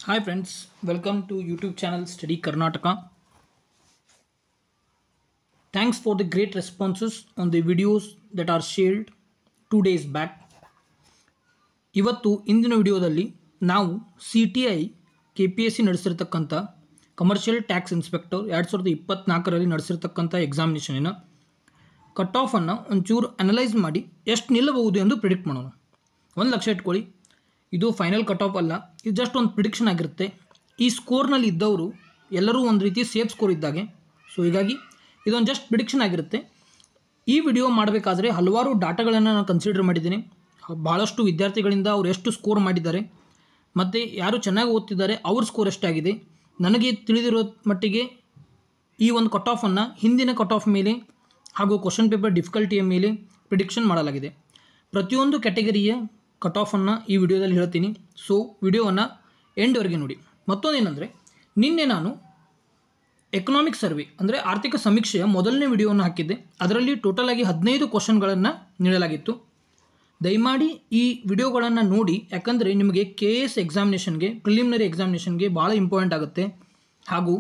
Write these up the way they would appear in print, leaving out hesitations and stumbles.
Hi friends, welcome to YouTube channel Study Karnataka. Thanks for the great responses on the videos that are shared 2 days back. ಇವತ್ತು ಇಂದಿನ ವಿಡಿಯೋದಲ್ಲಿ ನಾವು CTI KPSC ನಡೆಸಿರತಕ್ಕಂಥ commercial tax inspector 2024ರಲ್ಲಿ ನಡೆಸಿರತಕ್ಕಂಥ ಎಕ್ಸಾಮಿನೇಷನಿನ cut off ಅನ್ನು ಒಂಚೂರು ಅನಲೈಸ್ ಮಾಡಿ ಎಷ್ಟು ನಿಲ್ಲಬಹುದು ಎಂದು ಪ್ರಿಡಿಕ್ಟ್ ಮಾಡೋಣ. ಒಂದು ಲಕ್ಷ ಇಟ್ಕೊಳ್ಳಿ, ಇದು ಫೈನಲ್ ಕಟ್ ಆಫ್ ಅಲ್ಲ, ಇದು ಜಸ್ಟ್ ಒಂದು ಪ್ರಿಡಿಕ್ಷನ್ ಆಗಿರುತ್ತೆ. ಈ ಸ್ಕೋರ್ನಲ್ಲಿ ಇದ್ದವರು ಎಲ್ಲರೂ ಒಂದು ರೀತಿ ಸೇಫ್ ಸ್ಕೋರ್ ಇದ್ದಾಗೆ. ಸೊ ಹೀಗಾಗಿ ಇದೊಂದು ಜಸ್ಟ್ ಪ್ರಿಡಿಕ್ಷನ್ ಆಗಿರುತ್ತೆ. ಈ ವಿಡಿಯೋ ಮಾಡಬೇಕಾದ್ರೆ ಹಲವಾರು ಡಾಟಾಗಳನ್ನು ನಾನು ಕನ್ಸಿಡರ್ ಮಾಡಿದ್ದೀನಿ. ಭಾಳಷ್ಟು ವಿದ್ಯಾರ್ಥಿಗಳಿಂದ ಅವ್ರು ಎಷ್ಟು ಸ್ಕೋರ್ ಮಾಡಿದ್ದಾರೆ ಮತ್ತು ಯಾರು ಚೆನ್ನಾಗಿ ಓದ್ತಿದ್ದಾರೆ ಅವ್ರ ಸ್ಕೋರ್ ಎಷ್ಟಾಗಿದೆ, ನನಗೆ ತಿಳಿದಿರೋ ಮಟ್ಟಿಗೆ ಈ ಒಂದು ಕಟ್ ಆಫನ್ನು ಹಿಂದಿನ ಕಟ್ ಆಫ್ ಮೇಲೆ ಹಾಗೂ ಕ್ವಶನ್ ಪೇಪರ್ ಡಿಫಿಕಲ್ಟಿಯ ಮೇಲೆ ಪ್ರಿಡಿಕ್ಷನ್ ಮಾಡಲಾಗಿದೆ. ಪ್ರತಿಯೊಂದು ಕ್ಯಾಟಗರಿಯ ಕಟ್ ಆಫನ್ನು ಈ ವಿಡಿಯೋದಲ್ಲಿ ಹೇಳ್ತೀನಿ. ಸೊ ವಿಡಿಯೋವನ್ನು ಎಂಡ್ವರೆಗೆ ನೋಡಿ. ಮತ್ತೊಂದೇನೆಂದರೆ, ನಿನ್ನೆ ನಾನು ಎಕನಾಮಿಕ್ ಸರ್ವೆ ಅಂದರೆ ಆರ್ಥಿಕ ಸಮೀಕ್ಷೆಯ ಮೊದಲನೇ ವಿಡಿಯೋವನ್ನು ಹಾಕಿದ್ದೆ. ಅದರಲ್ಲಿ ಟೋಟಲಾಗಿ 15 ಕ್ವಶನ್ಗಳನ್ನು ನೀಡಲಾಗಿತ್ತು. ದಯಮಾಡಿ ಈ ವಿಡಿಯೋಗಳನ್ನು ನೋಡಿ, ಯಾಕಂದರೆ ನಿಮಗೆ KS ಎಕ್ಸಾಮಿನೇಷನ್ಗೆ, ಪ್ರಿಲಿಮಿನರಿ ಎಕ್ಸಾಮಿನೇಷನ್ಗೆ ಭಾಳ ಇಂಪಾರ್ಟೆಂಟ್ ಆಗುತ್ತೆ. ಹಾಗೂ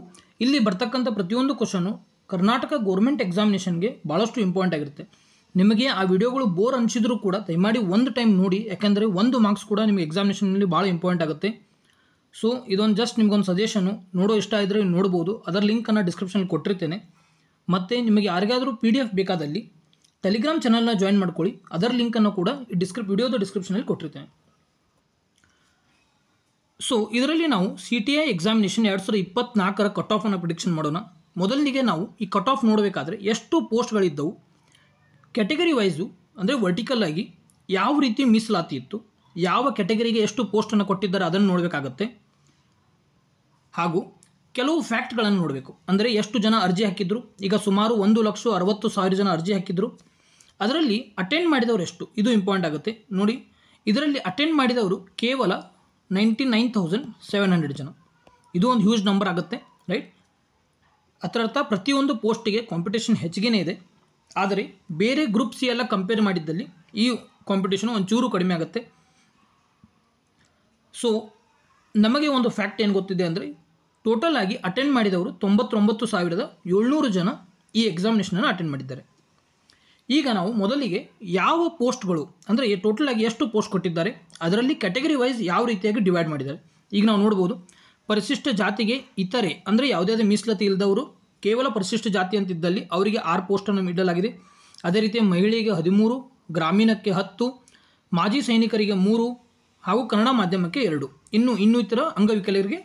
ಇಲ್ಲಿ ಬರ್ತಕ್ಕಂಥ ಪ್ರತಿಯೊಂದು ಕ್ವಶನು ಕರ್ನಾಟಕ ಗೌರ್ಮೆಂಟ್ ಎಕ್ಸಾಮಿನೇಷನ್ಗೆ ಭಾಳಷ್ಟು ಇಂಪಾರ್ಟೆಂಟ್ ಆಗಿರುತ್ತೆ. ನಿಮಗೆ ಆ ವಿಡಿಯೋಗಳು ಬೋರ್ ಅನಿಸಿದರೂ ಕೂಡ ದಯಮಾಡಿ ಒಂದು ಟೈಮ್ ನೋಡಿ, ಯಾಕೆಂದರೆ ಒಂದು ಮಾರ್ಕ್ಸ್ ಕೂಡ ನಿಮಗೆ ಎಕ್ಸಾಮಿನೇಷನಲ್ಲಿ ಭಾಳ ಇಂಪಾರ್ಟೆಂಟ್ ಆಗುತ್ತೆ. ಸೊ ಇದೊಂದು ಜಸ್ಟ್ ನಿಮ್ಗೊಂದು ಸಜೆಷನು, ನೋಡೋ ಇಷ್ಟ ಇದ್ದರೆ ನೋಡ್ಬೋದು. ಅದರ ಲಿಂಕನ್ನು ಡಿಸ್ಕ್ರಿಪ್ಷನಲ್ಲಿ ಕೊಟ್ಟಿರ್ತೇನೆ. ಮತ್ತು ನಿಮಗೆ ಯಾರಿಗಾದರೂ PDF ಬೇಕಾದಲ್ಲಿ ಟೆಲಿಗ್ರಾಮ್ ಚಾನಲ್ನ ಜಾಯಿನ್ ಮಾಡ್ಕೊಳ್ಳಿ. ಅದರ ಲಿಂಕನ್ನು ಕೂಡ ವಿಡಿಯೋದ ಡಿಸ್ಕ್ರಿಪ್ಷನಲ್ಲಿ ಕೊಟ್ಟಿರ್ತೇನೆ. ಸೊ ಇದರಲ್ಲಿ ನಾವು CTI ಎಕ್ಸಾಮಿನೇಷನ್ 2024ರ ಕಟ್ ಆಫನ್ನು ಪ್ರಿಡಿಕ್ಷನ್ ಮಾಡೋಣ. ಮೊದಲಿಗೆ ನಾವು ಈ ಕಟ್ ಆಫ್ ನೋಡಬೇಕಾದ್ರೆ ಎಷ್ಟು ಪೋಸ್ಟ್ಗಳಿದ್ದವು, ಕ್ಯಾಟಗರಿ ವೈಸು ಅಂದರೆ ವರ್ಟಿಕಲ್ ಆಗಿ ಯಾವ ರೀತಿ ಮೀಸಲಾತಿ ಇತ್ತು, ಯಾವ ಕ್ಯಾಟಗರಿಗೆ ಎಷ್ಟು ಪೋಸ್ಟನ್ನು ಕೊಟ್ಟಿದ್ದಾರೆ ಅದನ್ನು ನೋಡಬೇಕಾಗತ್ತೆ. ಹಾಗೂ ಕೆಲವು ಫ್ಯಾಕ್ಟ್ಗಳನ್ನು ನೋಡಬೇಕು. ಅಂದರೆ ಎಷ್ಟು ಜನ ಅರ್ಜಿ ಹಾಕಿದ್ರು. ಈಗ ಸುಮಾರು 1,60,000 ಜನ ಅರ್ಜಿ ಹಾಕಿದ್ರು. ಅದರಲ್ಲಿ ಅಟೆಂಡ್ ಮಾಡಿದವರು ಎಷ್ಟು, ಇದು ಇಂಪಾರ್ಟೆಂಟ್ ಆಗುತ್ತೆ ನೋಡಿ. ಇದರಲ್ಲಿ ಅಟೆಂಡ್ ಮಾಡಿದವರು ಕೇವಲ 99,700 ಜನ. ಇದು ಒಂದು ಹ್ಯೂಜ್ ನಂಬರ್ ಆಗುತ್ತೆ, ರೈಟ್? ಅದರ ಅರ್ಥ ಪ್ರತಿಯೊಂದು ಪೋಸ್ಟಿಗೆ ಕಾಂಪಿಟೇಷನ್ ಹೆಚ್ಚಿಗೆ ಇದೆ. ಆದರೆ ಬೇರೆ ಗ್ರೂಪ್ ಸಿ ಎಲ್ಲ ಕಂಪೇರ್ ಮಾಡಿದ್ದಲ್ಲಿ ಈ ಕಾಂಪಿಟೇಷನು ಒಂಚೂರು ಕಡಿಮೆ ಆಗುತ್ತೆ. ಸೊ ನಮಗೆ ಒಂದು ಫ್ಯಾಕ್ಟ್ ಏನು ಗೊತ್ತಿದೆ ಅಂದರೆ, ಟೋಟಲ್ ಆಗಿ ಅಟೆಂಡ್ ಮಾಡಿದವರು 99,700 ಜನ ಈ ಎಕ್ಸಾಮಿನೇಷನನ್ನು ಅಟೆಂಡ್ ಮಾಡಿದ್ದಾರೆ. ಈಗ ನಾವು ಮೊದಲಿಗೆ ಯಾವ ಪೋಸ್ಟ್ಗಳು ಅಂದರೆ ಟೋಟಲ್ ಆಗಿ ಎಷ್ಟು ಪೋಸ್ಟ್ ಕೊಟ್ಟಿದ್ದಾರೆ, ಅದರಲ್ಲಿ ಕ್ಯಾಟಗರಿ ವೈಸ್ ಯಾವ ರೀತಿಯಾಗಿ ಡಿವೈಡ್ ಮಾಡಿದ್ದಾರೆ ಈಗ ನಾವು ನೋಡ್ಬೋದು. ಪರಿಶಿಷ್ಟ ಜಾತಿಗೆ ಇತರೆ ಅಂದರೆ ಯಾವುದೇ ಮೀಸಲಾತಿ ಇಲ್ಲದವರು ಕೇವಲ ಪರಿಶಿಷ್ಟ ಜಾತಿ ಅಂತಿದ್ದಲ್ಲಿ ಅವರಿಗೆ 6 ಪೋಸ್ಟನ್ನು ನೀಡಲಾಗಿದೆ. ಅದೇ ರೀತಿ ಮಹಿಳೆಗೆ 13, ಗ್ರಾಮೀಣಕ್ಕೆ 10, ಮಾಜಿ ಸೈನಿಕರಿಗೆ 3 ಹಾಗೂ ಕನ್ನಡ ಮಾಧ್ಯಮಕ್ಕೆ 2, ಇನ್ನಿತರ ಅಂಗವಿಕಲರಿಗೆ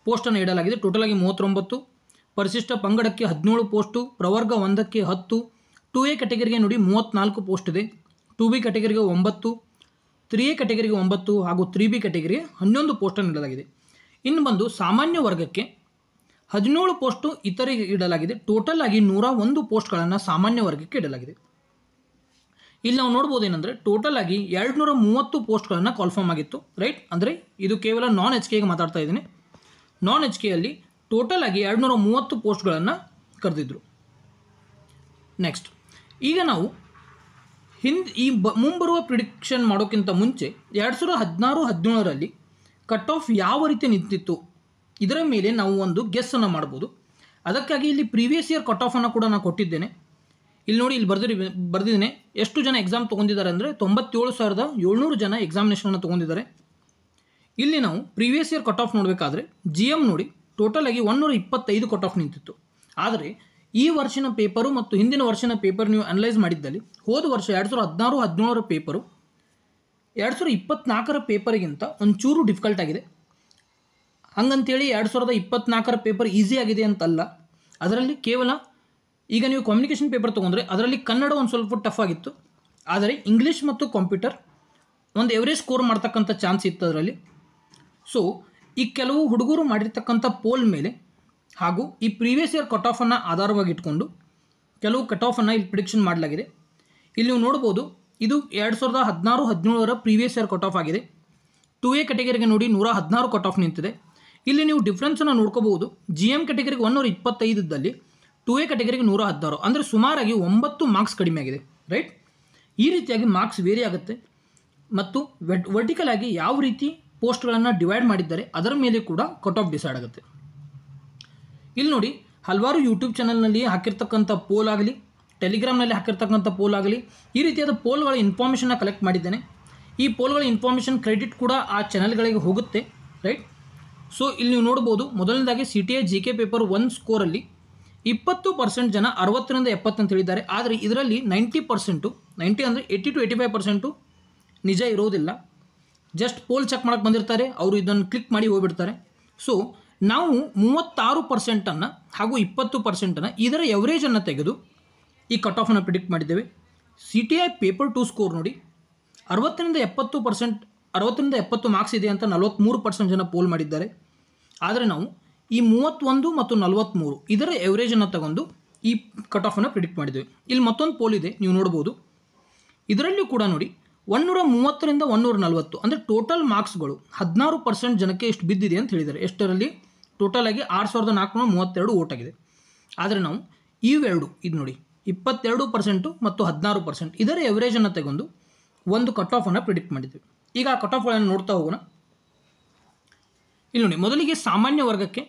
ಪೋಸ್ಟನ್ನು ನೀಡಲಾಗಿದೆ. ಟೋಟಲಾಗಿ 39. ಪರಿಶಿಷ್ಟ ಪಂಗಡಕ್ಕೆ 17 ಪೋಸ್ಟು, ಪ್ರವರ್ಗ 1ಕ್ಕೆ 10, 2A ಕ್ಯಾಟಗರಿಗೆ ನೋಡಿ 34 ಪೋಸ್ಟ್ ಇದೆ, 2B ಕ್ಯಾಟಗರಿಗೆ 9, 3A ಕ್ಯಾಟಗರಿಗೆ 9 ಹಾಗೂ 3B ಕ್ಯಾಟಗರಿಗೆ 11 ಪೋಸ್ಟನ್ನು ನೀಡಲಾಗಿದೆ. ಇನ್ನು ಬಂದು ಸಾಮಾನ್ಯ ವರ್ಗಕ್ಕೆ 17 ಪೋಸ್ಟು ಇತರಿಗೆ ಇಡಲಾಗಿದೆ. ಟೋಟಲ್ ಆಗಿ 101 ಪೋಸ್ಟ್ಗಳನ್ನು ಸಾಮಾನ್ಯ ವರ್ಗಕ್ಕೆ ಇಡಲಾಗಿದೆ. ಇಲ್ಲಿ ನಾವು ನೋಡ್ಬೋದು ಏನಂದರೆ, ಟೋಟಲ್ ಆಗಿ 230 ಪೋಸ್ಟ್ಗಳನ್ನು ಕಾಲ್ಫಾರ್ಮ್ ಆಗಿತ್ತು, ರೈಟ್? ಅಂದರೆ ಇದು ಕೇವಲ ನಾನ್ HKಗೆ ಮಾತಾಡ್ತಾ ಇದ್ದೀನಿ. ನಾನ್ HKಯಲ್ಲಿ ಟೋಟಲ್ ಆಗಿ 230 ಪೋಸ್ಟ್ಗಳನ್ನು ಕರೆದಿದ್ರು. ನೆಕ್ಸ್ಟ್, ಈಗ ನಾವು ಮುಂಬರುವ ಪ್ರಿಡಿಕ್ಷನ್ ಮಾಡೋಕ್ಕಿಂತ ಮುಂಚೆ 2016-17ರಲ್ಲಿ ಕಟ್ ಆಫ್ ಯಾವ ರೀತಿ ನಿಂತಿತ್ತು ಇದರ ಮೇಲೆ ನಾವು ಒಂದು ಗೆಸ್ಸನ್ನು ಮಾಡ್ಬೋದು. ಅದಕ್ಕಾಗಿ ಇಲ್ಲಿ ಪ್ರೀವಿಯಸ್ ಇಯರ್ ಕಟ್ ಆಫನ್ನು ಕೂಡ ನಾನು ಕೊಟ್ಟಿದ್ದೇನೆ. ಇಲ್ಲಿ ನೋಡಿ, ಇಲ್ಲಿ ಬರೆದಿದ್ದೇನೆ ಎಷ್ಟು ಜನ ಎಕ್ಸಾಮ್ ತೊಗೊಂಡಿದ್ದಾರೆ ಅಂದರೆ 97,700 ಜನ ಎಕ್ಸಾಮಿನೇಷನನ್ನು ತೊಗೊಂಡಿದ್ದಾರೆ. ಇಲ್ಲಿ ನಾವು ಪ್ರೀವಿಯಸ್ ಇಯರ್ ಕಟ್ ಆಫ್ ನೋಡಬೇಕಾದ್ರೆ GM ನೋಡಿ ಟೋಟಲ್ ಆಗಿ 125 ಕಟ್ ಆಫ್ ನಿಂತಿತ್ತು. ಆದರೆ ಈ ವರ್ಷನ ಪೇಪರು ಮತ್ತು ಹಿಂದಿನ ವರ್ಷನ ಪೇಪರ್ ನೀವು ಅನಲೈಸ್ ಮಾಡಿದ್ದಲ್ಲಿ ಹೋದ ವರ್ಷ 2016-17ರ ಪೇಪರು 2024ರ ಪೇಪರಿಗಿಂತ ಒಂಚೂರು ಡಿಫಿಕಲ್ಟ್ ಆಗಿದೆ. ಹಂಗಂತೇಳಿ 2024ರ ಪೇಪರ್ ಈಸಿ ಆಗಿದೆ ಅಂತಲ್ಲ. ಅದರಲ್ಲಿ ಕೇವಲ ಈಗ ನೀವು ಕಮ್ಯುನಿಕೇಷನ್ ಪೇಪರ್ ತೊಗೊಂಡ್ರೆ ಅದರಲ್ಲಿ ಕನ್ನಡ ಒಂದು ಸ್ವಲ್ಪ ಟಫ್ ಆಗಿತ್ತು. ಆದರೆ ಇಂಗ್ಲೀಷ್ ಮತ್ತು ಕಂಪ್ಯೂಟರ್ ಒಂದು ಎವರೇಜ್ ಸ್ಕೋರ್ ಮಾಡ್ತಕ್ಕಂಥ ಚಾನ್ಸ್ ಇತ್ತು ಅದರಲ್ಲಿ. ಸೊ ಈ ಕೆಲವು ಹುಡುಗರು ಮಾಡಿರ್ತಕ್ಕಂಥ ಪೋಲ್ ಮೇಲೆ ಹಾಗೂ ಈ ಪ್ರೀವಿಯಸ್ ಇಯರ್ ಕಟ್ ಆಫನ್ನು ಆಧಾರವಾಗಿ ಇಟ್ಕೊಂಡು ಕೆಲವು ಕಟ್ ಆಫನ್ನು ಇಲ್ಲಿ ಪ್ರಿಡಿಕ್ಷನ್ ಮಾಡಲಾಗಿದೆ. ಇಲ್ಲಿ ನೀವು ನೋಡ್ಬೋದು, ಇದು 2016-17ರ ಪ್ರೀವಿಯಸ್ ಇಯರ್ ಕಟ್ ಆಫ್ ಆಗಿದೆ. 2A ಕ್ಯಾಟಗರಿಗೆ ನೋಡಿ 116 ಕಟ್ ಆಫ್ ನಿಂತಿದೆ. ಇಲ್ಲಿ ನೀವು ಡಿಫ್ರೆನ್ಸನ್ನು ನೋಡ್ಕೋಬಹುದು. GM ಕ್ಯಾಟಗರಿಗೆ 125 ಇದ್ದಲ್ಲಿ 2A ಕ್ಯಾಟಗರಿಗೆ 116, ಅಂದರೆ ಸುಮಾರಾಗಿ 9 ಮಾರ್ಕ್ಸ್ ಕಡಿಮೆ ಆಗಿದೆ, ರೈಟ್? ಈ ರೀತಿಯಾಗಿ ಮಾರ್ಕ್ಸ್ ವೇರಿ ಆಗುತ್ತೆ. ಮತ್ತು ವರ್ಟಿಕಲ್ ಆಗಿ ಯಾವ ರೀತಿ ಪೋಸ್ಟ್ಗಳನ್ನು ಡಿವೈಡ್ ಮಾಡಿದ್ದಾರೆ ಅದರ ಮೇಲೆ ಕೂಡ ಕಟ್ ಆಫ್ ಡಿಸೈಡ್ ಆಗುತ್ತೆ. ಇಲ್ಲಿ ನೋಡಿ ಹಲವಾರು ಯೂಟ್ಯೂಬ್ ಚಾನಲ್ನಲ್ಲಿ ಹಾಕಿರ್ತಕ್ಕಂಥ ಪೋಲ್ ಆಗಲಿ, ಟೆಲಿಗ್ರಾಮ್ನಲ್ಲಿ ಹಾಕಿರ್ತಕ್ಕಂಥ ಪೋಲ್ ಆಗಲಿ, ಈ ರೀತಿಯಾದ ಪೋಲ್ಗಳ ಇನ್ಫಾರ್ಮೇಷನ್ನ ಕಲೆಕ್ಟ್ ಮಾಡಿದ್ದೇನೆ. ಈ ಪೋಲ್ಗಳ ಇನ್ಫಾರ್ಮೇಷನ್ ಕ್ರೆಡಿಟ್ ಕೂಡ ಆ ಚಾನಲ್ಗಳಿಗೆ ಹೋಗುತ್ತೆ, ರೈಟ್. ಸೊ ಇಲ್ಲಿ ನೀವು ನೋಡ್ಬೋದು, ಮೊದಲನೇದಾಗಿ CTI GK ಪೇಪರ್ 1 ಸ್ಕೋರಲ್ಲಿ 20% ಜನ 60ರಿಂದ 70 ಅಂತ ಹೇಳಿದ್ದಾರೆ. ಆದರೆ ಇದರಲ್ಲಿ 90%, 90 ಅಂದರೆ 80 to 85% ನಿಜ ಇರೋದಿಲ್ಲ. ಜಸ್ಟ್ ಪೋಲ್ ಚೆಕ್ ಮಾಡೋಕ್ಕೆ ಬಂದಿರ್ತಾರೆ, ಅವರು ಇದನ್ನು ಕ್ಲಿಕ್ ಮಾಡಿ ಹೋಗ್ಬಿಡ್ತಾರೆ. ಸೊ ನಾವು 36% ಹಾಗೂ 20% ಇದರ ಎವರೇಜನ್ನು ತೆಗೆದು ಈ ಕಟ್ ಆಫನ್ನು ಪ್ರಿಡಿಕ್ಟ್ ಮಾಡಿದ್ದೇವೆ. CTI ಪೇಪರ್ 2 ಸ್ಕೋರ್ ನೋಡಿ 60ರಿಂದ 70 ಮಾರ್ಕ್ಸ್ ಇದೆ ಅಂತ 43% ಜನ ಪೋಲ್ ಮಾಡಿದ್ದಾರೆ. ಆದರೆ ನಾವು ಈ 31 ಮತ್ತು 43 ಇದರ ಎವರೇಜನ್ನು ತಗೊಂಡು ಈ ಕಟ್ ಆಫನ್ನು ಪ್ರಿಡಿಕ್ಟ್ ಮಾಡಿದ್ದೇವೆ. ಇಲ್ಲಿ ಮತ್ತೊಂದು ಪೋಲ್ ಇದೆ, ನೀವು ನೋಡ್ಬೋದು. ಇದರಲ್ಲೂ ಕೂಡ ನೋಡಿ 130ರಿಂದ 140 ಅಂದರೆ ಟೋಟಲ್ ಮಾರ್ಕ್ಸ್ಗಳು 16% ಜನಕ್ಕೆ ಎಷ್ಟು ಬಿದ್ದಿದೆ ಅಂತ ಹೇಳಿದ್ದಾರೆ. ಎಷ್ಟರಲ್ಲಿ? ಟೋಟಲ್ ಆಗಿ 6432 ವೋಟ್ ಆಗಿದೆ. ಆದರೆ ನಾವು ಇವೆರಡು ಇದು ನೋಡಿ 22% ಮತ್ತು 16% ಇದರ ಎವರೇಜನ್ನು ತಗೊಂಡು ಒಂದು ಕಟ್ ಆಫನ್ನು ಪ್ರಿಡಿಕ್ಟ್ ಮಾಡಿದ್ದೇವೆ. ಈಗ ಆ ಕಟ್ ಆಫ್ಗಳನ್ನು ನೋಡ್ತಾ ಹೋಗೋಣ. ಇಲ್ಲಿ ನೋಡಿ, ಮೊದಲಿಗೆ ಸಾಮಾನ್ಯ ವರ್ಗಕ್ಕೆ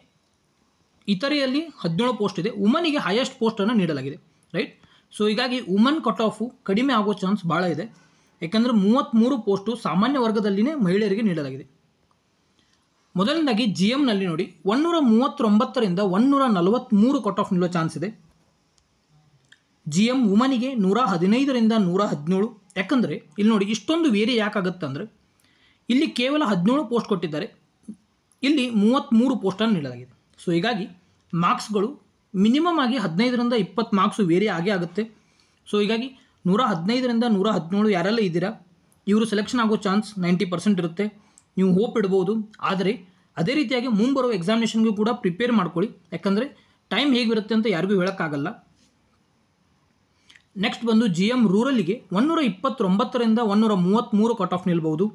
ಇತರೆಯಲ್ಲಿ 17 ಪೋಸ್ಟ್ ಇದೆ. ವುಮನಿಗೆ ಹೈಯೆಸ್ಟ್ ಪೋಸ್ಟನ್ನು ನೀಡಲಾಗಿದೆ, ರೈಟ್. ಸೊ ಹೀಗಾಗಿ ವುಮನ್ ಕಟ್ ಆಫು ಕಡಿಮೆ ಆಗೋ ಚಾನ್ಸ್ ಭಾಳ ಇದೆ. ಯಾಕೆಂದರೆ 33 ಪೋಸ್ಟು ಸಾಮಾನ್ಯ ವರ್ಗದಲ್ಲಿನೇ ಮಹಿಳೆಯರಿಗೆ ನೀಡಲಾಗಿದೆ. ಮೊದಲನೇದಾಗಿ GMನಲ್ಲಿ ನೋಡಿ 139ರಿಂದ 143 ಕಟ್ ಆಫ್ ನಿಲ್ಲೋ ಚಾನ್ಸ್ ಇದೆ. GM ವುಮನಿಗೆ 115ರಿಂದ 117. ಯಾಕಂದರೆ ಇಲ್ಲಿ ನೋಡಿ ಇಷ್ಟೊಂದು ವೇರಿ ಯಾಕಾಗುತ್ತೆ ಅಂದರೆ ಇಲ್ಲಿ ಕೇವಲ 17 ಪೋಸ್ಟ್ ಕೊಟ್ಟಿದ್ದಾರೆ, ಇಲ್ಲಿ 33 ಪೋಸ್ಟನ್ನು ನೀಡಲಾಗಿದೆ. ಸೊ ಹೀಗಾಗಿ ಮಾರ್ಕ್ಸ್ಗಳು ಮಿನಿಮಮ್ ಆಗಿ 15ರಿಂದ 20 ಮಾರ್ಕ್ಸು ವೇರಿ ಆಗೇ ಆಗುತ್ತೆ. ಸೊ ಹೀಗಾಗಿ 115ರಿಂದ 117 ಯಾರೆಲ್ಲ ಇದ್ದೀರಾ ಇವರು ಸೆಲೆಕ್ಷನ್ ಆಗೋ ಚಾನ್ಸ್ 90% ಇರುತ್ತೆ. ನೀವು ಹೋಪ್ ಇಡ್ಬೋದು. ಆದರೆ ಅದೇ ರೀತಿಯಾಗಿ ಮುಂಬರುವ ಎಕ್ಸಾಮಿನೇಷನ್ಗೂ ಕೂಡ ಪ್ರಿಪೇರ್ ಮಾಡ್ಕೊಳ್ಳಿ. ಯಾಕಂದರೆ ಟೈಮ್ ಹೇಗಿರುತ್ತೆ ಅಂತ ಯಾರಿಗೂ ಹೇಳೋಕ್ಕಾಗಲ್ಲ. ನೆಕ್ಸ್ಟ್ ಬಂದು GM ರೂರಲ್ಲಿಗೆ 129ರಿಂದ 133 ಕಟ್ ಆಫ್ ನಿಲ್ಬೋದು.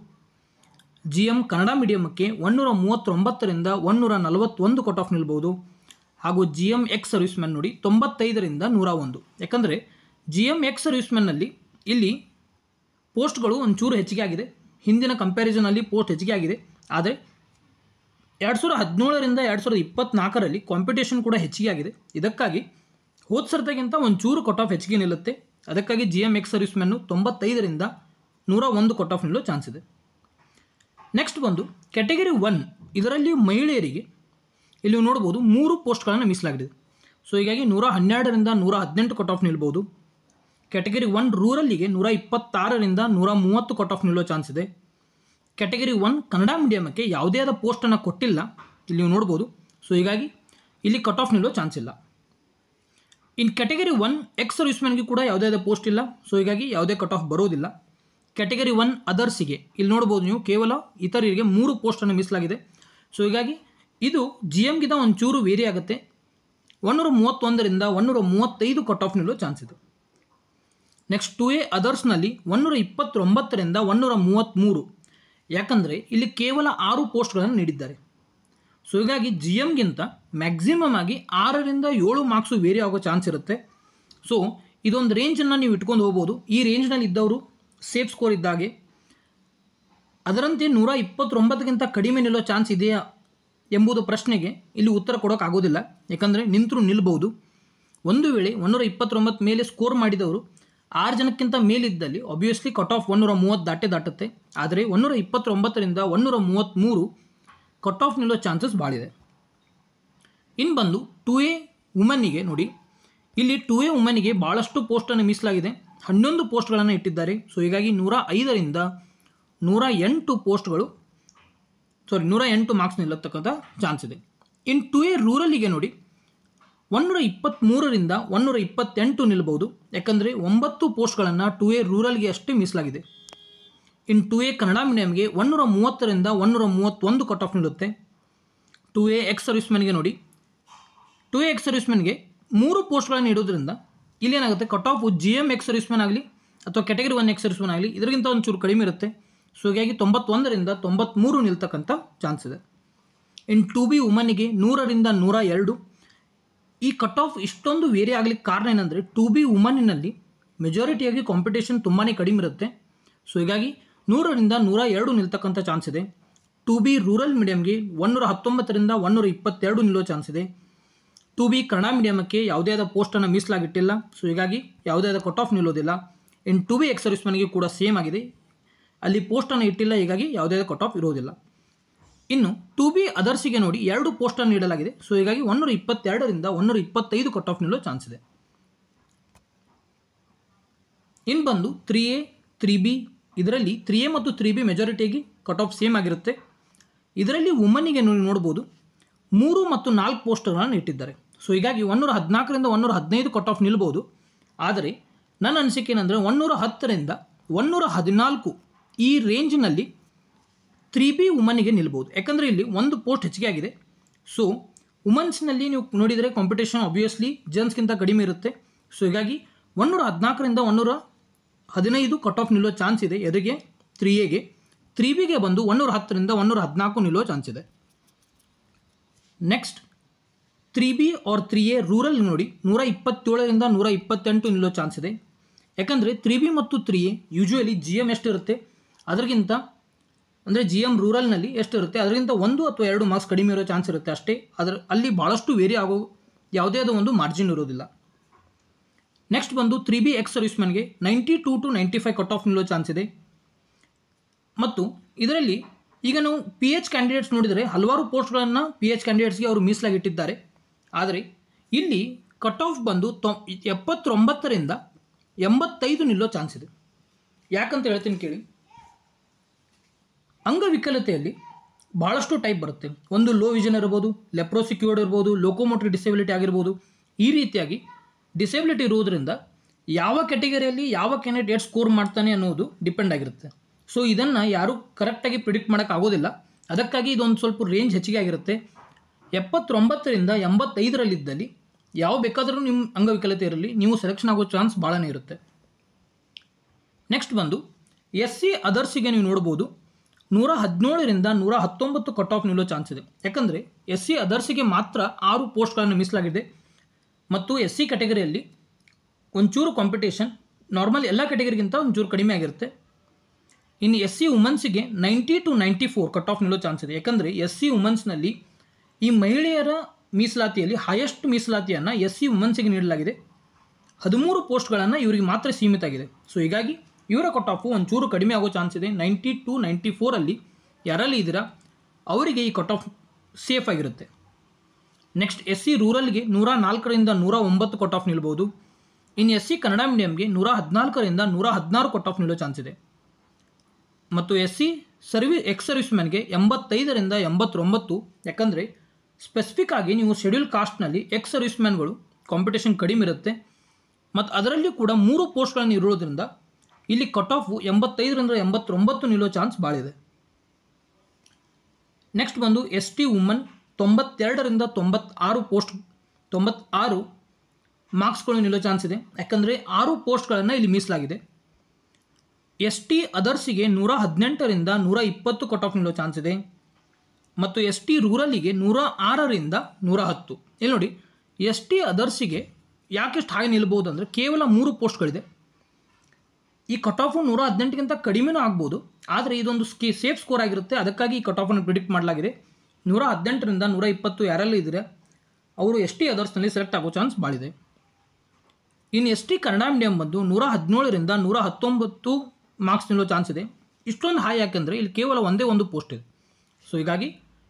GM ಕನ್ನಡ ಮೀಡಿಯಮಕ್ಕೆ 139ರಿಂದ 141 ಕಟ್ ಆಫ್ ನಿಲ್ಬೋದು. ಹಾಗೂ GM ಎಕ್ಸ್ ಸರ್ವಿಸ್ಮೆನ್ ನೋಡಿ 95ರಿಂದ 101. ಯಾಕಂದರೆ GM ಎಕ್ಸ್ ಸರ್ವಿಸ್ಮೆನ್ನಲ್ಲಿ ಇಲ್ಲಿ ಪೋಸ್ಟ್ಗಳು ಒಂಚೂರು ಹೆಚ್ಚಿಗೆ ಆಗಿದೆ, ಹಿಂದಿನ ಕಂಪ್ಯಾರಿಸನಲ್ಲಿ ಪೋಸ್ಟ್ ಹೆಚ್ಚಿಗೆ ಆಗಿದೆ. ಆದರೆ 2017ರಿಂದ 2024ರಲ್ಲಿ ಕಾಂಪಿಟೇಷನ್ ಕೂಡ ಹೆಚ್ಚಿಗೆ ಆಗಿದೆ. ಇದಕ್ಕಾಗಿ ಹೋದ ಸರ್ತಿಗಿಂತ ಒಂಚೂರು ಕಟ್ ಆಫ್ ಹೆಚ್ಚಿಗೆ ನಿಲ್ಲುತ್ತೆ. ಅದಕ್ಕಾಗಿ GM ಎಕ್ಸ್ ಸರ್ವಿಸ್ಮೆನ್ನು 95ರಿಂದ 101 ಕಟ್ ಆಫ್ ನಿಲ್ಲೋ ಚಾನ್ಸ್ ಇದೆ. ನೆಕ್ಸ್ಟ್ ಬಂದು ಕ್ಯಾಟಗರಿ 1 ಇದರಲ್ಲಿ ಮಹಿಳೆಯರಿಗೆ ಇಲ್ಲಿ ನೋಡ್ಬೋದು 3 ಪೋಸ್ಟ್ಗಳನ್ನು ಮೀಸಲಾಗಿದೆ. ಸೊ ಹೀಗಾಗಿ 112ರಿಂದ 118 ಕಟ್ ಆಫ್ ನಿಲ್ಬೋದು. ಕ್ಯಾಟಗರಿ 1 ರೂರಲ್ಲಿಗೆ 126ರಿಂದ 130 ಕಟ್ ಆಫ್ ನಿಲ್ಲೋ ಚಾನ್ಸ್ ಇದೆ. ಕ್ಯಾಟಗರಿ 1 ಕನ್ನಡ ಮೀಡಿಯಮಕ್ಕೆ ಯಾವುದೇ ಆದ ಪೋಸ್ಟನ್ನು ಕೊಟ್ಟಿಲ್ಲ, ಇಲ್ಲಿ ನೀವು ನೋಡ್ಬೋದು. ಸೊ ಹೀಗಾಗಿ ಇಲ್ಲಿ ಕಟ್ ಆಫ್ ನಿಲ್ಲೋ ಚಾನ್ಸ್ ಇಲ್ಲ. ಇನ್ನು ಕ್ಯಾಟಗರಿ 1 ಎಕ್ಸ್ ಸರ್ವಿಸ್ಮೆನ್ಗೆ ಕೂಡ ಯಾವುದೇ ಪೋಸ್ಟ್ ಇಲ್ಲ. ಸೊ ಹೀಗಾಗಿ ಯಾವುದೇ ಕಟ್ ಆಫ್ ಬರೋದಿಲ್ಲ. ಕ್ಯಾಟಗರಿ 1 ಅದರ್ಸಿಗೆ ಇಲ್ಲಿ ನೋಡ್ಬೋದು ನೀವು, ಕೇವಲ ಇತರರಿಗೆ 3 ಪೋಸ್ಟನ್ನು ಮೀಸಲಾಗಿದೆ. ಸೊ ಹೀಗಾಗಿ ಇದು GMಗಿಂತ ಒಂಚೂರು ವೇರಿ ಆಗುತ್ತೆ. 131ರಿಂದ 135 ಕಟ್ ಆಫ್ ನಿಲ್ಲೋ ಚಾನ್ಸ್ ಇದೆ. Next 2A ಅದರ್ಸ್ನಲ್ಲಿ 129ರಿಂದ 133. ಯಾಕಂದರೆ ಇಲ್ಲಿ ಕೇವಲ 6 ಪೋಸ್ಟ್ಗಳನ್ನು ನೀಡಿದ್ದಾರೆ. ಸೊ ಹೀಗಾಗಿ GMಗಿಂತ ಮ್ಯಾಕ್ಸಿಮಮ್ ಆಗಿ 6ರಿಂದ 7 ಮಾರ್ಕ್ಸು ವೇರಿ ಆಗೋ ಚಾನ್ಸ್ ಇರುತ್ತೆ. ಸೊ ಇದೊಂದು ರೇಂಜನ್ನು ನೀವು ಇಟ್ಕೊಂಡು ಹೋಗ್ಬೋದು. ಈ ರೇಂಜ್ನಲ್ಲಿ ಇದ್ದವರು ಸೇಫ್ ಸ್ಕೋರ್ ಇದ್ದಾಗೆ. ಅದರಂತೆ 129ಗಿಂತ ಕಡಿಮೆ ನಿಲ್ಲೋ ಚಾನ್ಸ್ ಇದೆಯಾ ಎಂಬುದು ಪ್ರಶ್ನೆಗೆ ಇಲ್ಲಿ ಉತ್ತರ ಕೊಡೋಕ್ಕಾಗೋದಿಲ್ಲ. ಯಾಕಂದರೆ ನಿಂತರೂ ನಿಲ್ಬೋದು. ಒಂದು ವೇಳೆ 129 ಮೇಲೆ ಸ್ಕೋರ್ ಮಾಡಿದವರು 6 ಜನಕ್ಕಿಂತ ಮೇಲಿದ್ದಲ್ಲಿ ಆಬ್ವಿಯಸ್ಲಿ ಕಟ್ ಆಫ್ 130 ದಾಟುತ್ತೆ. ಆದರೆ 129ರಿಂದ 133 ಕಟ್ ಆಫ್ ನಿಲ್ಲೋ ಚಾನ್ಸಸ್ ಭಾಳಿದೆ. ಇನ್ನು ಬಂದು 2A ವುಮನ್ನಿಗೆ ನೋಡಿ, ಇಲ್ಲಿ 2A ವುಮನ್ನಿಗೆ ಭಾಳಷ್ಟು ಪೋಸ್ಟನ್ನು ಮೀಸಲಾಗಿದೆ. 11 ಪೋಸ್ಟ್ಗಳನ್ನು ಇಟ್ಟಿದ್ದಾರೆ. ಸೊ ಹೀಗಾಗಿ 105ರಿಂದ 108 ಪೋಸ್ಟ್ಗಳು 108 ಮಾರ್ಕ್ಸ್ ನಿಲ್ಲತಕ್ಕಂಥ ಚಾನ್ಸ್ ಇದೆ. ಇನ್ನು 2A ರೂರಲ್ಲಿಗೆ ನೋಡಿ 123ರಿಂದ 128 ನಿಲ್ಬೋದು. ಯಾಕಂದರೆ 9 ಪೋಸ್ಟ್ಗಳನ್ನು 2A ರೂರಲ್ಗೆ ಅಷ್ಟೇ ಮೀಸಲಾಗಿದೆ. ಇನ್ನು 2A ಕನ್ನಡ ಮೀಡಿಯಮ್ಗೆ 130ರಿಂದ 131 ಕಟ್ ಆಫ್ ನಿಲ್ಲುತ್ತೆ. 2A ಎಕ್ಸ್ ಸರ್ವಿಸ್ಮೆನ್ಗೆ ನೋಡಿ, 2A ಎಕ್ಸ್ ಸರ್ವಿಸ್ಮೆನ್ಗೆ 3 ಪೋಸ್ಟ್ಗಳನ್ನು ಇಡೋದ್ರಿಂದ ಇಲ್ಲೇನಾಗುತ್ತೆ, cut off GM ex servicemen ಆಗಲಿ ಅಥವಾ ಕ್ಯಾಟಗರಿ 1 ಎಕ್ಸ್ ಸರ್ವಿಸ್ಮೆನ್ ಆಗಲಿ ಇದರಿಗಿಂತ ಒಂಚೂರು ಕಡಿಮೆ ಇರುತ್ತೆ. ಸೊ ಹೀಗಾಗಿ 91ರಿಂದ 93 ನಿಲ್ತಕ್ಕಂಥ ಚಾನ್ಸ್ ಇದೆ. ಇನ್ನು 2B ವುಮನ್ನಿಗೆ 100ರಿಂದ 102. ಈ ಕಟ್ ಆಫ್ ಇಷ್ಟೊಂದು ವೇರಿ ಆಗಲಿಕ್ಕೆ ಕಾರಣ ಏನಂದರೆ 2B ವುಮನ್ನಿನಲ್ಲಿ ಮೆಜಾರಿಟಿಯಾಗಿ ಕಾಂಪಿಟೇಷನ್ ತುಂಬಾ ಕಡಿಮೆ ಇರುತ್ತೆ. ಸೊ ಹೀಗಾಗಿ 100ರಿಂದ 102 ನಿಲ್ತಕ್ಕಂಥ ಚಾನ್ಸ್ ಇದೆ. 2B ರೂರಲ್ ಮೀಡಿಯಂಗೆ 119ರಿಂದ 122 ನಿಲ್ಲೋ ಚಾನ್ಸ್ ಇದೆ. 2B ಕನ್ನಡ ಮೀಡಿಯಮಕ್ಕೆ ಯಾವುದೇ ಆದ ಪೋಸ್ಟನ್ನು ಮೀಸಲಾಗಿಟ್ಟಿಲ್ಲ, ಸೊ ಹೀಗಾಗಿ ಯಾವುದೇ ಆದ ಕಟ್ ಆಫ್ ನಿಲ್ಲೋದಿಲ್ಲ. ಇನ್ನು 2B ಎಕ್ಸ್ ಸರ್ವಿಸ್ಮನ್ಗೆ ಕೂಡ ಸೇಮ್ ಆಗಿದೆ, ಅಲ್ಲಿ ಪೋಸ್ಟನ್ನು ಇಟ್ಟಿಲ್ಲ, ಹೀಗಾಗಿ ಯಾವುದೇ ಆದ ಕಟ್ ಆಫ್ ಇರೋದಿಲ್ಲ. ಇನ್ನು 2B ಅದರ್ಸಿಗೆ ನೋಡಿ 2 ಪೋಸ್ಟನ್ನು ನೀಡಲಾಗಿದೆ, ಸೊ ಹೀಗಾಗಿ 122ರಿಂದ 125 ಕಟ್ ಆಫ್ ನಿಲ್ಲೋ ಚಾನ್ಸ್ ಇದೆ. ಇನ್ನು ಬಂದು 3A 3B, ಇದರಲ್ಲಿ 3A ಮತ್ತು 3B ಮೆಜಾರಿಟಿಯಾಗಿ ಕಟ್ ಆಫ್ ಸೇಮ್ ಆಗಿರುತ್ತೆ. ಇದರಲ್ಲಿ ವುಮನ್ನಿಗೆ ನೋಡ್ಬೋದು 3 ಮತ್ತು 4 ಪೋಸ್ಟ್ಗಳನ್ನು ಇಟ್ಟಿದ್ದಾರೆ, ಸೊ ಹೀಗಾಗಿ 114ರಿಂದ 115 ಕಟ್ ಆಫ್ ನಿಲ್ಬೋದು. ಆದರೆ ನನ್ನ ಅನಿಸಿಕೆ ಏನಂದರೆ 110ರಿಂದ 114 ಈ ರೇಂಜ್ನಲ್ಲಿ 3B ವುಮನ್ನಿಗೆ ನಿಲ್ಬೋದು, ಯಾಕಂದರೆ ಇಲ್ಲಿ ಒಂದು ಪೋಸ್ಟ್ ಹೆಚ್ಚಿಗೆ ಆಗಿದೆ. ಸೊ ವುಮನ್ಸ್ನಲ್ಲಿ ನೀವು ನೋಡಿದರೆ ಕಾಂಪಿಟೇಷನ್ ಆಬ್ವಿಯಸ್ಲಿ ಜೆಂಟ್ಸ್ಗಿಂತ ಕಡಿಮೆ ಇರುತ್ತೆ, ಸೊ ಹೀಗಾಗಿ 114ರಿಂದ 115 ಕಟ್ ಆಫ್ ನಿಲ್ಲೋ ಚಾನ್ಸ್ ಇದೆ ಎದುರಿಗೆ 3Aಗೆ. 3Bಗೆ ಬಂದು 110ರಿಂದ 114 ನಿಲ್ಲೋ ಚಾನ್ಸ್ ಇದೆ. Next 3B R 3A rural ನೋಡಿ 127ರಿಂದ 128 ನಿಲ್ಲೋ ಚಾನ್ಸ್ ಇದೆ, ಯಾಕಂದರೆ 3B ಮತ್ತು 3A ಯೂಶ್ವಲಿ GM ಎಷ್ಟಿರುತ್ತೆ ಅದರಿಗಿಂತ, ಅಂದರೆ GM ರೂರಲ್ನಲ್ಲಿ ಎಷ್ಟಿರುತ್ತೆ ಅದರಿಂದ 1 ಅಥವಾ 2 ಮಾರ್ಕ್ಸ್ ಕಡಿಮೆ ಇರೋ ಚಾನ್ಸ್ ಇರುತ್ತೆ ಅಷ್ಟೇ. ಅಲ್ಲಿ ಭಾಳಷ್ಟು ವೇರಿ ಆಗೋ ಯಾವುದೇ ಆದ ಒಂದು ಮಾರ್ಜಿನ್ ಇರೋದಿಲ್ಲ. ನೆಕ್ಸ್ಟ್ ಬಂದು 3B ಎಕ್ಸ್ ಸರ್ವಿಸ್ಮನ್ಗೆ 92 to 95 ಕಟ್ ಆಫ್ ನಿಲ್ಲೋ ಚಾನ್ಸ್ ಇದೆ. ಮತ್ತು ಇದರಲ್ಲಿ ಈಗ ನಾವು PH ಕ್ಯಾಂಡಿಡೇಟ್ಸ್ ನೋಡಿದರೆ ಹಲವಾರು ಪೋಸ್ಟ್ಗಳನ್ನು PH ಕ್ಯಾಂಡಿಡೇಟ್ಸ್ಗೆ ಅವರು ಮೀಸಲಾಗಿಟ್ಟಿದ್ದಾರೆ. ಆದರೆ ಇಲ್ಲಿ ಕಟ್ ಆಫ್ ಬಂದು 79ರಿಂದ 85 ನಿಲ್ಲೋ ಚಾನ್ಸ್ ಇದೆ. ಯಾಕಂತ ಹೇಳ್ತೀನಿ ಕೇಳಿ. ಅಂಗವಿಕಲತೆಯಲ್ಲಿ ಭಾಳಷ್ಟು ಟೈಪ್ ಬರುತ್ತೆ. ಒಂದು ಲೋ ವಿಷನ್ ಇರ್ಬೋದು, ಲೆಪ್ರೋಸಿಕ್ಯೂರ್ಡ್ ಇರ್ಬೋದು, ಲೋಕೋಮೋಟರಿ ಡಿಸೇಬಿಲಿಟಿ ಆಗಿರ್ಬೋದು. ಈ ರೀತಿಯಾಗಿ ಡಿಸೇಬಿಲಿಟಿ ಇರುವುದರಿಂದ ಯಾವ ಕ್ಯಾಟಗರಿಯಲ್ಲಿ ಯಾವ ಕ್ಯಾಂಡಿಡೇಟ್ ಸ್ಕೋರ್ ಮಾಡ್ತಾನೆ ಅನ್ನೋದು ಡಿಪೆಂಡ್ ಆಗಿರುತ್ತೆ. ಸೊ ಇದನ್ನು ಯಾರೂ ಕರೆಕ್ಟಾಗಿ ಪ್ರಿಡಿಕ್ಟ್ ಮಾಡೋಕ್ಕಾಗೋದಿಲ್ಲ, ಅದಕ್ಕಾಗಿ ಇದೊಂದು ಸ್ವಲ್ಪ ರೇಂಜ್ ಹೆಚ್ಚಿಗೆ ಆಗಿರುತ್ತೆ. 79ರಿಂದ 85ರಲ್ಲಿದ್ದಲ್ಲಿ ಯಾವ ಬೇಕಾದರೂ ನಿಮ್ಮ ಅಂಗವಿಕಲತೆ ಇರಲಿ ನೀವು ಸೆಲೆಕ್ಷನ್ ಆಗೋ ಚಾನ್ಸ್ ಭಾಳನೇ ಇರುತ್ತೆ. ನೆಕ್ಸ್ಟ್ ಬಂದು SC ಅದರ್ಸಿಗೆ ನೀವು ನೋಡ್ಬೋದು 117ರಿಂದ 119 ಕಟ್ ಆಫ್ ನಿಲ್ಲೋ ಚಾನ್ಸ್ ಇದೆ, ಯಾಕಂದರೆ SC ಅದರ್ಸಿಗೆ ಮಾತ್ರ 6 ಪೋಸ್ಟ್ಗಳನ್ನು ಮೀಸಲಾಗಿದೆ. ಮತ್ತು SC ಕ್ಯಾಟಗರಿಯಲ್ಲಿ ಒಂಚೂರು ಕಾಂಪಿಟೇಷನ್ ನಾರ್ಮಲ್ ಎಲ್ಲ ಕ್ಯಾಟಗರಿಗಿಂತ ಒಂಚೂರು ಕಡಿಮೆ ಆಗಿರುತ್ತೆ. ಇನ್ನು SC ವುಮನ್ಸಿಗೆ 90 to 94 ಕಟ್ ಆಫ್ ನಿಲ್ಲೋ ಚಾನ್ಸ್ ಇದೆ, ಯಾಕಂದರೆ SC ವುಮನ್ಸ್ನಲ್ಲಿ ಈ ಮಹಿಳೆಯರ ಮೀಸಲಾತಿಯಲ್ಲಿ ಹೈಯೆಸ್ಟ್ ಮೀಸಲಾತಿಯನ್ನು SC ವುಮನ್ಸಿಗೆ ನೀಡಲಾಗಿದೆ. 13 ಪೋಸ್ಟ್ಗಳನ್ನು ಇವರಿಗೆ ಮಾತ್ರ ಸೀಮಿತ ಆಗಿದೆ. ಸೊ ಹೀಗಾಗಿ ಇವರ ಕಟ್ ಆಫು ಒಂಚೂರು ಕಡಿಮೆ ಆಗೋ ಚಾನ್ಸ್ ಇದೆ. 90 to 94 ಯಾರಲ್ಲಿ ಇದ್ದೀರಾ ಅವರಿಗೆ ಈ ಕಟ್ ಆಫ್ ಸೇಫ್ ಆಗಿರುತ್ತೆ. ನೆಕ್ಸ್ಟ್ SC ರೂರಲ್ಗೆ 104ರಿಂದ 109 ಕಟ್ ಆಫ್ ನಿಲ್ಬೋದು. ಇನ್ನು SC ಕನ್ನಡ ಮೀಡಿಯಂಗೆ 114ರಿಂದ 116 ಕಟ್ ಆಫ್ ನಿಲ್ಲೋ ಚಾನ್ಸ್ ಇದೆ. ಮತ್ತು SC ಎಕ್ಸ್ ಸರ್ವಿಸ್ಮನ್ಗೆ 85ರಿಂದ 89, ಯಾಕಂದರೆ ಸ್ಪೆಸಿಫಿಕ್ ಆಗಿ ನೀವು ಶೆಡ್ಯೂಲ್ ಕಾಸ್ಟ್ನಲ್ಲಿ ಎಕ್ಸ್ ಸರ್ವಿಸ್ಮ್ಯಾನ್ಗಳು ಕಾಂಪಿಟೇಷನ್ ಕಡಿಮೆ ಇರುತ್ತೆ. ಮತ್ತು ಅದರಲ್ಲಿ ಕೂಡ 3 ಪೋಸ್ಟ್ಗಳನ್ನು ಇರೋದ್ರಿಂದ ಇಲ್ಲಿ ಕಟ್ ಆಫು 85ರಿಂದ 89 ನಿಲ್ಲೋ ಚಾನ್ಸ್ ಭಾಳಿದೆ. ನೆಕ್ಸ್ಟ್ ಬಂದು ST ವುಮನ್ 92ರಿಂದ 96 ಮಾರ್ಕ್ಸ್ಗಳು ನಿಲ್ಲೋ ಚಾನ್ಸ್ ಇದೆ, ಯಾಕಂದರೆ 6 ಪೋಸ್ಟ್ಗಳನ್ನು ಇಲ್ಲಿ ಮೀಸಲಾಗಿದೆ. ST ಅದರ್ಸಿಗೆ 118ರಿಂದ 120 ಕಟ್ ಆಫ್ ನಿಲ್ಲೋ ಚಾನ್ಸ್ ಇದೆ. ಮತ್ತು ST ರೂರಲ್ಲಿಗೆ 106ರಿಂದ 110. ಇಲ್ಲಿ ನೋಡಿ ST ಅದರ್ಸಿಗೆ ಯಾಕೆಷ್ಟು ಹಾಗೆ ನಿಲ್ಬೋದು ಅಂದರೆ ಕೇವಲ 3 ಪೋಸ್ಟ್ಗಳಿದೆ. ಈ ಕಟ್ ಆಫು 118ಗಿಂತ ಕಡಿಮೆನೂ ಆಗ್ಬೋದು, ಆದರೆ ಇದೊಂದು ಸೇಫ್ ಸ್ಕೋರ್ ಆಗಿರುತ್ತೆ, ಅದಕ್ಕಾಗಿ ಈ ಕಟ್ ಆಫನ್ನು ಪ್ರಿಡಿಕ್ಟ್ ಮಾಡಲಾಗಿದೆ. 118ರಿಂದ 120 ಯಾರೆಲ್ಲ ಇದ್ದರೆ ಅವರು ST ಅದರ್ಸ್ನಲ್ಲಿ ಸೆಲೆಕ್ಟ್ ಆಗೋ ಚಾನ್ಸ್ ಭಾಳಿದೆ. ಇನ್ನು ST ಕನ್ನಡ ಮೀಡಿಯಂ ಬಂದು 117ರಿಂದ 119 ಮಾರ್ಕ್ಸ್ ನಿಲ್ಲೋ ಚಾನ್ಸ್ ಇದೆ. ಇಷ್ಟೊಂದು ಹೈ ಯಾಕೆಂದರೆ ಇಲ್ಲಿ ಕೇವಲ ಒಂದೇ ಒಂದು ಪೋಸ್ಟ್ ಇದೆ, ಸೊ ಹೀಗಾಗಿ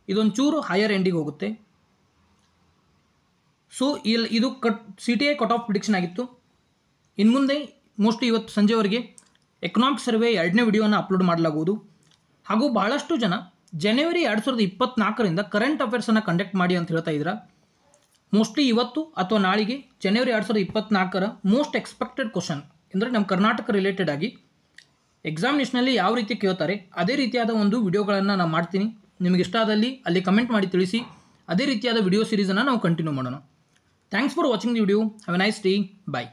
ಇದೊಂದು ಚೂರು ಹೈಯರ್ ಎಂಡಿಗೆ ಹೋಗುತ್ತೆ. ಸೊ ಇದು CTI ಕಟ್ ಆಫ್ ಪ್ರಿಡಿಕ್ಷನ್ ಆಗಿತ್ತು. ಇನ್ನು ಮುಂದೆ ಮೋಸ್ಟ್ಲಿ ಇವತ್ತು ಸಂಜೆವರೆಗೆ ಎಕನಾಮಿಕ್ ಸರ್ವೆ 2ನೇ ವಿಡಿಯೋನ ಅಪ್ಲೋಡ್ ಮಾಡಲಾಗುವುದು. ಹಾಗೂ ಬಹಳಷ್ಟು ಜನ ಜನವರಿ 2024ರಿಂದ ಕರೆಂಟ್ ಅಫೇರ್ಸನ್ನು ಕಂಡಕ್ಟ್ ಮಾಡಿ ಅಂತ ಹೇಳ್ತಾ ಇದ್ದೀರಾ. ಮೋಸ್ಟ್ಲಿ ಇವತ್ತು ಅಥವಾ ನಾಳೆಗೆ ಜನವರಿ 2024ರ ಮೋಸ್ಟ್ ಎಕ್ಸ್ಪೆಕ್ಟೆಡ್ ಕ್ವಶನ್ ಅಂದರೆ ನಮ್ಮ ಕರ್ನಾಟಕ ರಿಲೇಟೆಡ್ ಆಗಿ ಎಕ್ಸಾಮಿನೇಷನಲ್ಲಿ ಯಾವ ರೀತಿ ಕೇಳ್ತಾರೆ ಅದೇ ರೀತಿಯಾದ ಒಂದು ವಿಡಿಯೋಗಳನ್ನು ನಾನು ಮಾಡ್ತೀನಿ. ನಿಮಗೆ ಇಷ್ಟ ಆದಲ್ಲಿ ಅಲ್ಲಿ ಕಮೆಂಟ್ ಮಾಡಿ ತಿಳಿಸಿ. ಅದೇ ರೀತಿಯಾದ ವಿಡಿಯೋ ಸೀರೀಸನ್ನು ನಾವು ಕಂಟಿನ್ಯೂ ಮಾಡೋಣ. Thanks for watching the video. Have a nice day. Bye.